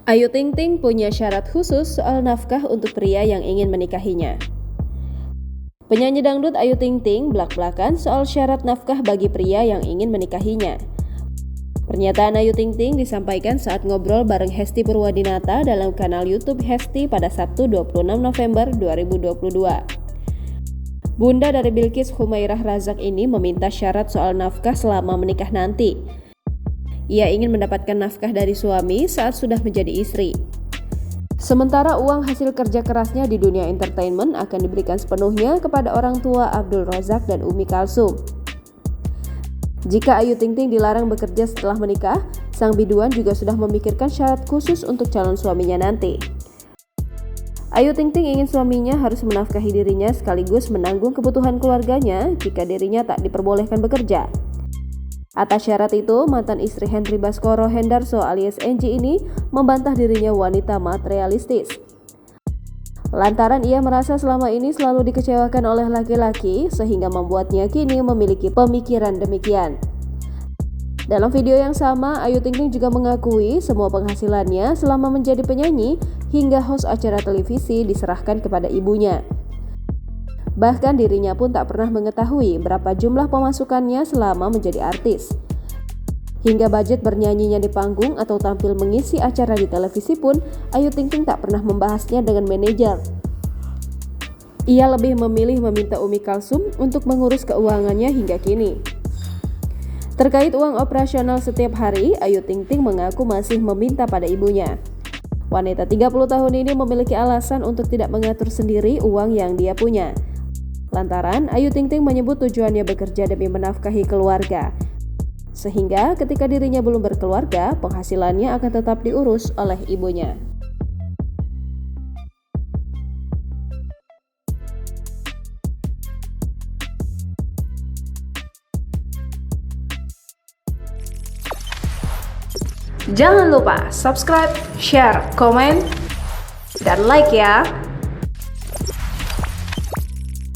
Ayu Ting Ting punya syarat khusus soal nafkah untuk pria yang ingin menikahinya. Penyanyi dangdut Ayu Ting Ting blak-blakan soal syarat nafkah bagi pria yang ingin menikahinya. Pernyataan Ayu Ting Ting disampaikan saat ngobrol bareng Hesti Purwadinata dalam kanal YouTube Hesti pada Sabtu 26 November 2022. Bunda dari Bilqis Humairah Razak ini meminta syarat soal nafkah selama menikah nanti. Ia ingin mendapatkan nafkah dari suami saat sudah menjadi istri. Sementara uang hasil kerja kerasnya di dunia entertainment akan diberikan sepenuhnya kepada orang tua Abdul Razak dan Umi Kalsum. Jika Ayu Ting Ting dilarang bekerja setelah menikah, sang biduan juga sudah memikirkan syarat khusus untuk calon suaminya nanti. Ayu Ting Ting ingin suaminya harus menafkahi dirinya sekaligus menanggung kebutuhan keluarganya jika dirinya tak diperbolehkan bekerja. Atas syarat itu, mantan istri Henry Baskoro Hendarso alias Enji ini membantah dirinya wanita materialistis. Lantaran ia merasa selama ini selalu dikecewakan oleh laki-laki sehingga membuatnya kini memiliki pemikiran demikian. Dalam video yang sama, Ayu Ting Ting juga mengakui semua penghasilannya selama menjadi penyanyi hingga host acara televisi diserahkan kepada ibunya. Bahkan dirinya pun tak pernah mengetahui berapa jumlah pemasukannya selama menjadi artis. Hingga budget bernyanyinya di panggung atau tampil mengisi acara di televisi pun, Ayu Ting Ting tak pernah membahasnya dengan manajer. Ia lebih memilih meminta Umi Kalsum untuk mengurus keuangannya hingga kini. Terkait uang operasional setiap hari, Ayu Ting Ting mengaku masih meminta pada ibunya. Wanita 30 tahun ini memiliki alasan untuk tidak mengatur sendiri uang yang dia punya. Lantaran Ayu Ting Ting menyebut tujuannya bekerja demi menafkahi keluarga. Sehingga ketika dirinya belum berkeluarga, penghasilannya akan tetap diurus oleh ibunya. Jangan lupa subscribe, share, komen, dan like ya!